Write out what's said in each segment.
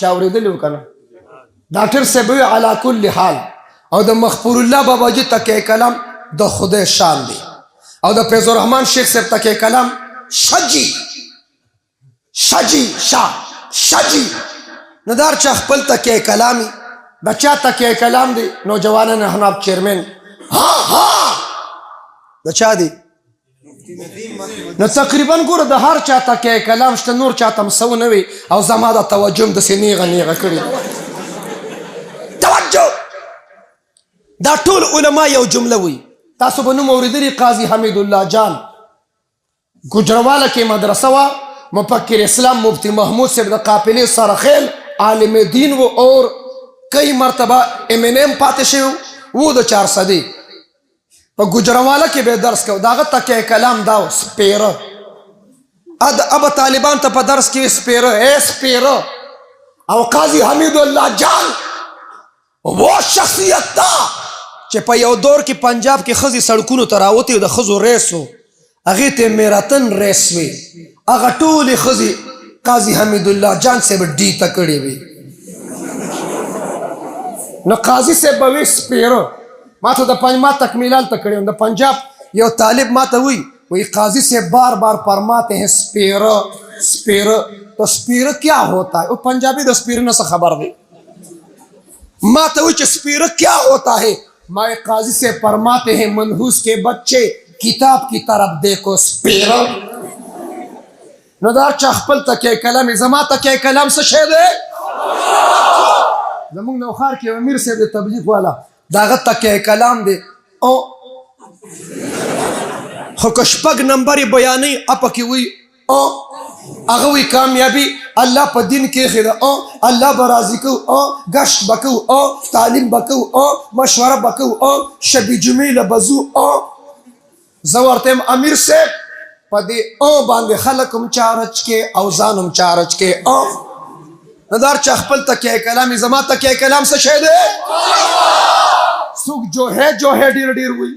چا اورېدلی و که نه ډاکټر صاحب وی علا کل حال او د مغفور الله باباجي تکیه کلام د خدای شان دی او د فیض الرحمن شیخ صاحب تکیه کلام شجی ندار چا خپل تکیه کلامی د چا تکیه کلام دی نوجوانان احناف چیرمن د چا دی نو تقریبا ګوره د هر چا تکیه کلام شته نور چاته هم سو نه وي او زما د توجه هم داسې نیغه نیغه کړي توجه دا ټول علما یو جمله وي تاسو به نوم اورېدلي قاضي حمید الله جان گجرواله کې مدرسه وه مفکر اسلام مفتی محمود صاحب د قافلې سرخیل عالم دین و اور کئی مرتبه M.N.M پاتې شوی و د 400 په گجرواله کې به درس کو داغه تکیه کلام دا سپیره اب طالبان ته په درس کې سپیره او قاضي حمید الله جان وہ شخصیت دا چې په یو دور کې پنجاب کې ښځې سړکونو ته راوتې د ښځو ریس و هغې ته میراتن ریس وي هغه ټولې ښځې قاضي حمید الله جان صاحب ډي ته کړې وي نو قاضي صاحب به وي سپیره ما تکمیل هلته کړی وم د پنجاب یو طالب ما ته وی قاضی صاحب بار بار فرماتے ہیں سپیرہ تو سپیرہ کیا ہوتا ہے وہ پنجابی د سپیرہ نه خبر دی ما ته وی چې سپیرہ کیا ہوتا ہے ما قاضی سے فرماتے ہیں منحوس کے بچے کتاب کی طرف دیکھو سپیرہ نو دا چا خپل تکیه کلام زما تکیه کلام څه شی دی زمونږ نوښار کې امیر صاحب د تبلیغ والا داغه تکیه کلام دی او خو که شپږ نمبر بیانوي اپکې وي او هغه وی کامیابی الله په دین کې ایښې ده او الله به راضي کوو او ګشت به کوو او تعلیم به کوو او مشوره به کوو او شبي جمعې له به ځو او زه ورته یم امیر صاحب په دې او باندې خلک هم چارج کې او ځان هم چارج کې او ندار چا خپل تکیه کلام زما تکیه کلام څه شی دی څوک جوهه ډېر وي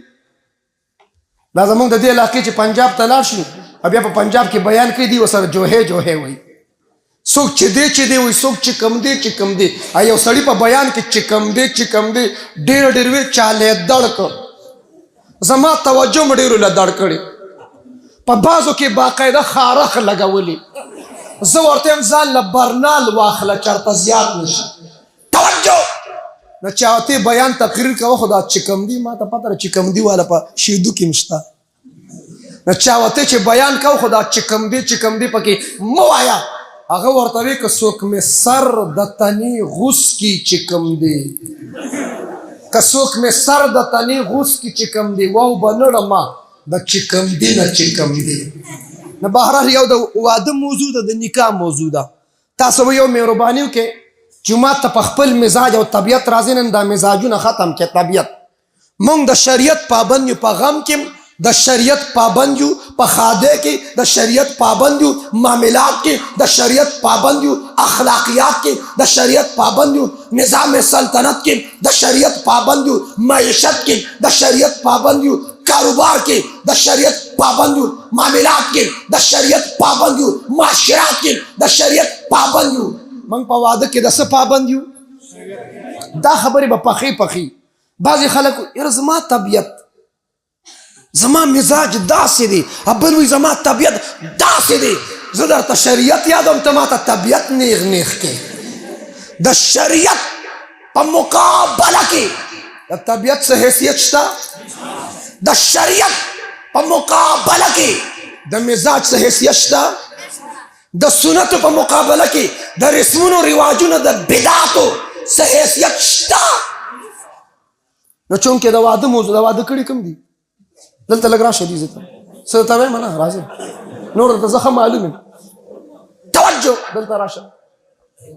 دا زمونږ د دې علاقې چې پنجاب ته لاړ شو بیا په پنجاب کې بیان کوي دي ورسره جوهه وي څوک چې دی وي څوک چې کم دی یو سړي په بیان کې چې کم دی ډېر وي چاله دړ کړ زما توجه م ډېرو له دړ کړې په بعضو کې باقاعده خارخ لګولي زه ورته یم ځان له برنال واخله چېرته زیات نشي توجه نو چاوته بیان تقریر کوه خدا چکمدی ما ته پته چکمدی والا په شیدو کې مشتا نو چاوته چې بیان کوه خدا چکمدی پکې مو آیا هغه ورته وی که څوک مې سر د تنی غوس کی چکمدی که څوک مې سر د تنی غوس کی چکمدی واو بنړما د چکمدی نه بهر یو د واده موضوع ده د نکاح موضوع ده تاسو یو مهرباني وکړئ جمعات ته په خپل مزاج او طبیعت راځي نن دا مزاجونه ختم کړي طبیعت مونږ د شریعت پابند یو په غم کې د شریعت پابند یو په خاده کې د شریعت پابند یو معاملات کې د شریعت پابند یو اخلاقیات کې د شریعت پابند یو نظام سلطنت کې د شریعت پابند یو معیشت کې د شریعت پابند یو کاروبار کې د شریعت پابند یو معاملات کې د شریعت پابند یو معاشرات کې د شریعت پابند یو من په واده کې د څه پابند یو دا خبرې به پخې بعضې خلک یاره زما طبیعت زما مزاج داسې دی بل وایي زما طبیعت داسې دی زه درته شریعت یادوم ته ماته طبیعت نیغ کې د شریعت په مقابله کې د طبیعت څه حیثیت شته د شریعت په مقابله کې د مزاج څه حیثیت شته د سنتو په مقابله کې د رسمونو رواجونو د بدعاتو څه حیثیت شته نو چونکې د واده موضوع د واده کړي کوم دي دلته لږ راشه دي زه ته څه ته وایم نه راځه نور درته زه ښه معلوم یم توجه دلته راشه